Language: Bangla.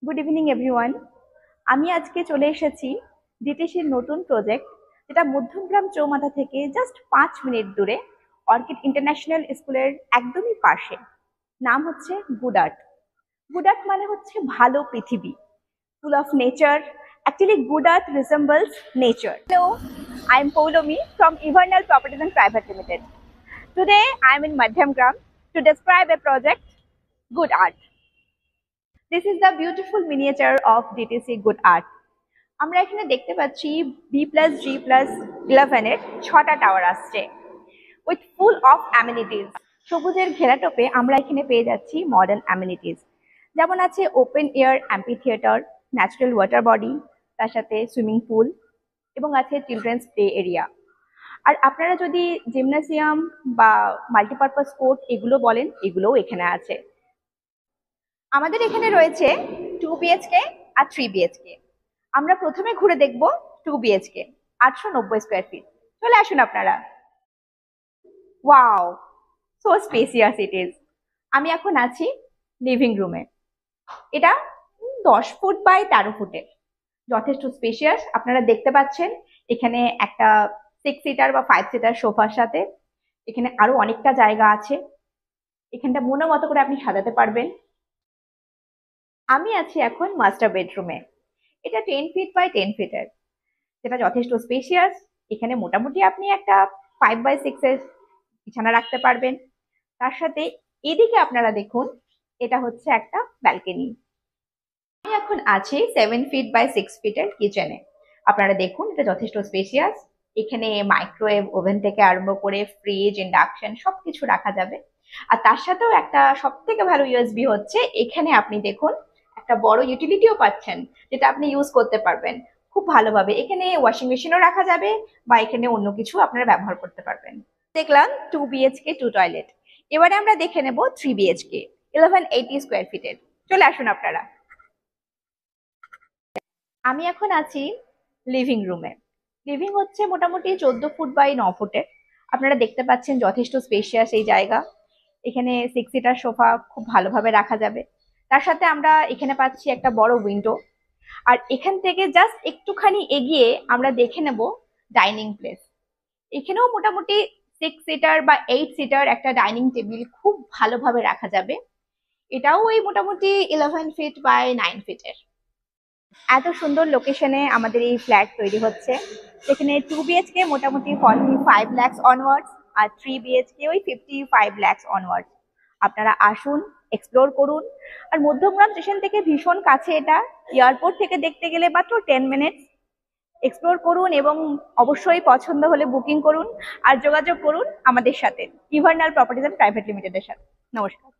Good evening everyone. আমি আজকে চলে এসেছি ডিটিসির নতুন প্রজেক্ট, যেটা মধ্যমগ্রাম চৌমাথা থেকে জাস্ট 5 মিনিট দূরে অর্কিড ইন্টারন্যাশনাল স্কুলের একদমই পাশে। নাম হচ্ছে গুড আর্ট। গুড আর্ট মানে হচ্ছে ভালো পৃথিবী, full of nature. Actually, Good Earth resembles nature. Hello, I'm Poulomi from Evernal Properties and Private Limited. Today, I'm in Madhyamgram to describe a project, Good Art. This is the beautiful miniature of DTC Good Art. আমরা এখানে দেখতে পাচ্ছি B+G+11 এর 6টা টাওয়ার আসছে উইথ ফুল অফ অ্যামিনিটিস। সবুজের ঘেরাটোপে আমরা এখানে পেয়ে যাচ্ছি মডার্ন অ্যামিনিটিস, যেমন আছে open air amphi theatre, natural water body, তার সাথে সুইমিং পুল এবং আছে চিলড্রেন্স প্লে এরিয়া। আর আপনারা যদি জিমনাসিয়াম বা মাল্টিপারপাস কোর্ট এগুলো বলেন, এগুলোও এখানে আছে। আমাদের এখানে রয়েছে 2 BHK আর 3 BHK। আমরা প্রথমে ঘুরে দেখব 2 BHK, 890 স্কোয়ার ফিট। চলে আসুন আপনারা। Wow, so spacious it is. আমি এখন আছি লিভিং রুমে। এটা 10 ফুট বাই 13 ফুটের, যথেষ্ট স্পেশিয়াস। আপনারা দেখতে পাচ্ছেন এখানে একটা 6 সিটার বা 5 সিটার সোফার সাথে এখানে আরো অনেকটা জায়গা আছে। এখানটা মনের মতো করে আপনি সাজাতে পারবেন। আমি আছি এখন মাস্টার বেডরুমে। এটা 10 ফিট বাই 10 ফিটের, যেটা যথেষ্ট স্পেশিয়াস। এখানে মোটামুটি আপনি একটা 5x6 এর বিছানা রাখতে পারবেন। তার সাথে এদিকে আপনারা দেখুন, এটা হচ্ছে একটা ব্যালকনি। আমি এখন আছি 7 ফিট বাই 6 ফিটের কিচেনে। আপনারা দেখুন, এটা যথেষ্ট স্পেশিয়াস। এখানে মাইক্রোওয়েভ ওভেন থেকে আরম্ভ করে ফ্রিজ, ইন্ডাকশন সবকিছু রাখা যাবে। আর তার সাথেও একটা সব থেকে ভালো ইউএসবি হচ্ছে, এখানে আপনি দেখুন একটা বড় ইউটিলিটিও পাচ্ছেন, যেটা আপনি ইউজ করতে পারবেন খুব ভালোভাবে। এখানে ওয়াশিং মেশিনও রাখা যাবে বা এখানে অন্য কিছু আপনারা ব্যবহার করতে পারবেন। দেখলাম 2 বিএইচকে 2 টয়লেট। এবারে আমরা দেখে নেব 3 বিএইচকে 1180 স্কোয়ার ফিটের। চলে আসুন আপনারা। আমি এখন আছি লিভিং রুমে। লিভিং হচ্ছে মোটামুটি 14 ফুট বাই 9 ফুটের। আপনারা দেখতে পাচ্ছেন যথেষ্ট স্পেশিয়াস এই জায়গা। এখানে 6 সিটার সোফা খুব ভালোভাবে রাখা যাবে। তার সাথে আমরা এখানে পাচ্ছি একটা বড় উইন্ডো। আর এখান থেকে জাস্ট একটুখানি এগিয়ে আমরা দেখে নেব ডাইনিং প্লেস। এখানেও মোটামুটি 6 সিটার বা 8 সিটার একটা ডাইনিং টেবিল খুব ভালোভাবে রাখা যাবে। এটাও ওই মোটামুটি 11 ফিট বাই 9 ফিটের। এত সুন্দর লোকেশনে আমাদের এই ফ্ল্যাট তৈরি হচ্ছে, যেখানে 2 বিএইচকে মোটামুটি 45 lakhs অনওয়ার্ডস আর 3 বিএইচকে ওই 55 lakhs অনওয়ার্ডস। আপনারা আসুন, এক্সপ্লোর করুন। আর মধ্যমগ্রাম স্টেশন থেকে ভীষণ কাছে এটা। এয়ারপোর্ট থেকে দেখতে গেলে মাত্র 10 মিনিটস। এক্সপ্লোর করুন এবং অবশ্যই পছন্দ হলে বুকিং করুন আর যোগাযোগ করুন আমাদের সাথে, ইভারনাল প্রপার্টিজ অ্যান্ড প্রাইভেট লিমিটেডের সাথে। নমস্কার।